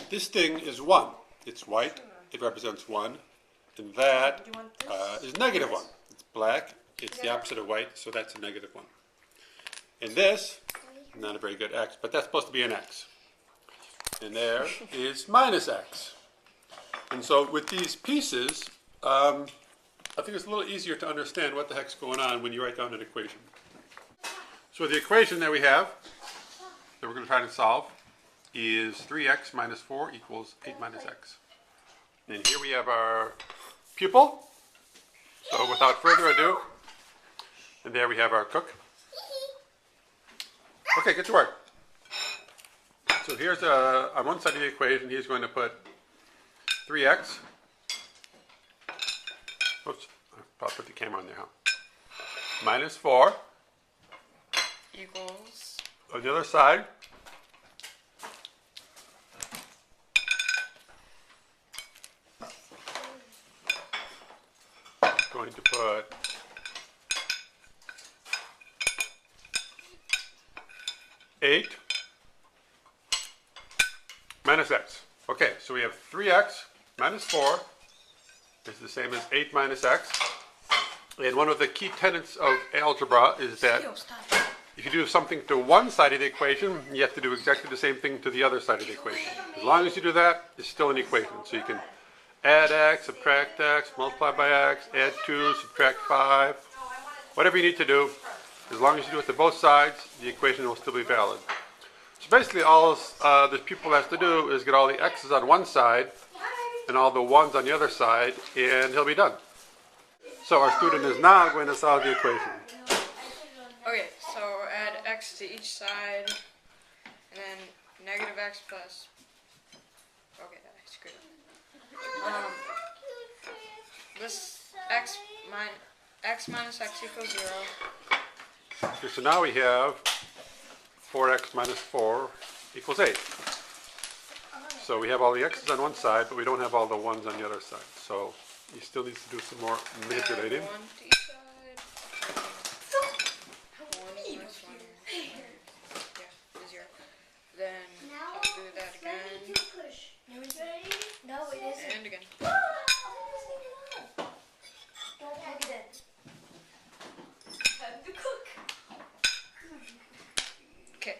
This thing is 1. It's white. It represents 1. And that is negative 1. It's black. It's the opposite of white, so that's a negative 1. And this, not a very good x, but that's supposed to be an x. And there is minus x. And so with these pieces, I think it's a little easier to understand what the heck's going on when you write down an equation. So the equation that we have, that we're going to try to solve, is 3x minus 4 equals 8 minus x. And here we have our pupil. So without further ado, and there we have our cook. Okay, get to work. So here's on one side of the equation, he's going to put 3x. Oops, I'll put the camera on there, huh? Minus 4. Equals. On the other side, going to put 8 minus x. Okay, so we have 3x minus 4 is the same as 8 minus x. And one of the key tenets of algebra is that if you do something to one side of the equation, you have to do exactly the same thing to the other side of the equation. As long as you do that, it's still an equation. So you can add x, subtract x, multiply by x, add 2, subtract 5. Whatever you need to do, as long as you do it to both sides, the equation will still be valid. So basically all the pupil has to do is get all the x's on one side and all the 1's on the other side, and he'll be done. So our student is now going to solve the equation. Okay, so add x to each side, and then negative x plus. Okay, I screwed up. This x minus x equals 0. Okay, so now we have 4x minus 4 equals 8. So we have all the x's on one side, but we don't have all the 1's on the other side. So he still needs to do some more manipulating. 1 to each side. 1 minus 1. Yeah, 0. Then I'll do that again. No, it isn't. And again. Don't plug it in. Time to cook. Okay.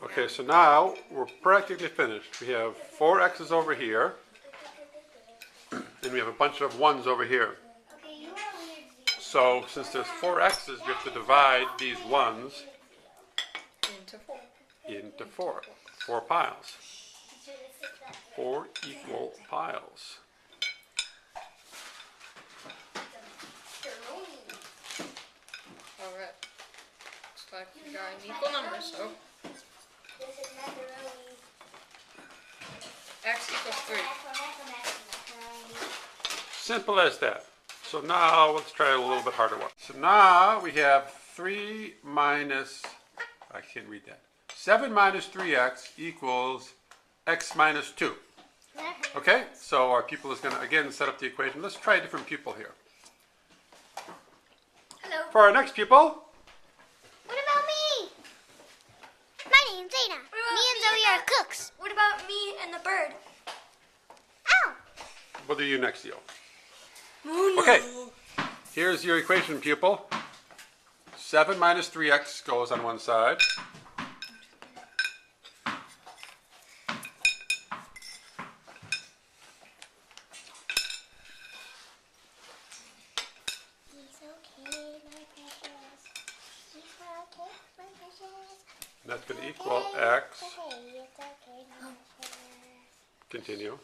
Okay, so now we're practically finished. We have 4 x's over here, and we have a bunch of 1's over here. So since there's 4 x's, you have to divide these 1's into 4. 4 piles. 4 equal piles. Alright. Looks like we got an equal number, so x equals 3. Simple as that. So now let's try a little bit harder one. So now we have 3 minus, I can't read that. 7 minus 3x equals x minus 2. Okay, so our pupil is going to again set up the equation. Let's try a different pupil here. Hello. For our next pupil, What about me? My name's Dana. Me and Zoe are cooks. What about me and the bird? Ow! we'll do you next, Theo. Oh, no. Okay, here's your equation, pupil. 7 minus 3x goes on one side. That's going to equal x. Continue.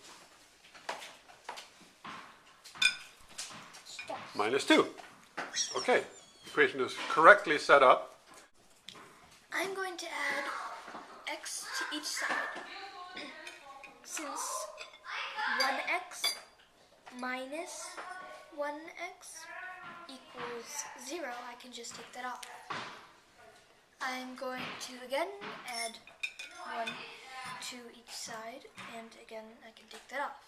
Minus 2. Okay, equation is correctly set up. I'm going to add x to each side. Since 1x minus 1x equals 0, I can just take that off. I'm going to again add 1 to each side, and again I can take that off.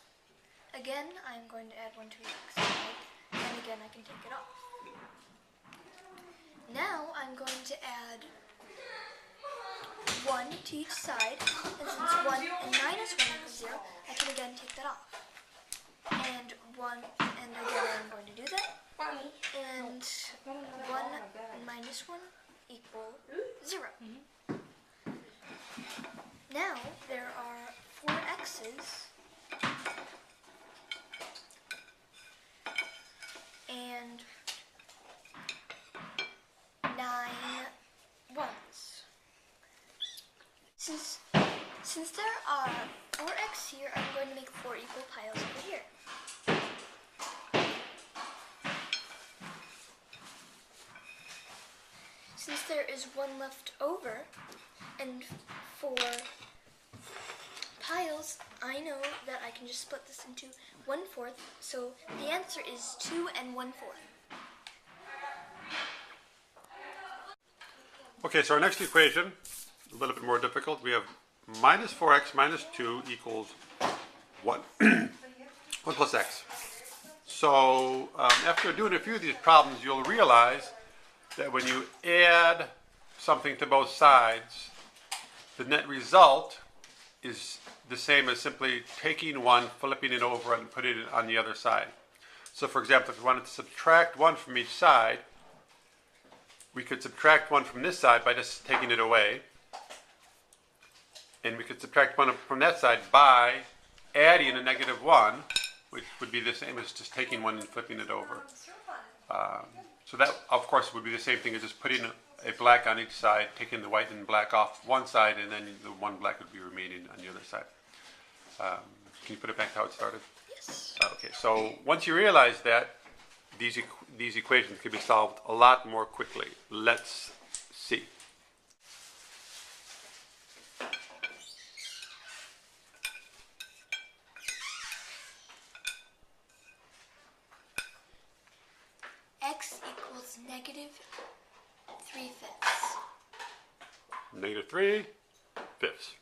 Again I'm going to add 1 to each side, and again I can take it off. Now I'm going to add 1 to each side, and since 1 and minus 1 equals 0, that off. And 1, and again I'm going to do that. And 1 minus 1 equal 0. Now there are 4 x's and 9 ones. Since there are 4x here, I'm going to make 4 equal piles over here. Since there is 1 left over and 4 piles, I know that I can just split this into 1/4, so the answer is 2 and 1/4. Okay, so our next equation, a little bit more difficult. We have minus 4x minus 2 equals 1. 1 plus x. So after doing a few of these problems, you'll realize that when you add something to both sides, the net result is the same as simply taking one, flipping it over, and putting it on the other side. So for example, if we wanted to subtract 1 from each side, we could subtract 1 from this side by just taking it away. And we could subtract 1 from that side by adding a negative 1, which would be the same as just taking 1 and flipping it over. So that, of course, would be the same thing as just putting a black on each side, taking the white and black off one side, and then the one black would be remaining on the other side. Can you put it back to how it started? Yes. Okay, so once you realize that, these equations can be solved a lot more quickly. Let's see. X equals negative 3/5. Negative 3/5.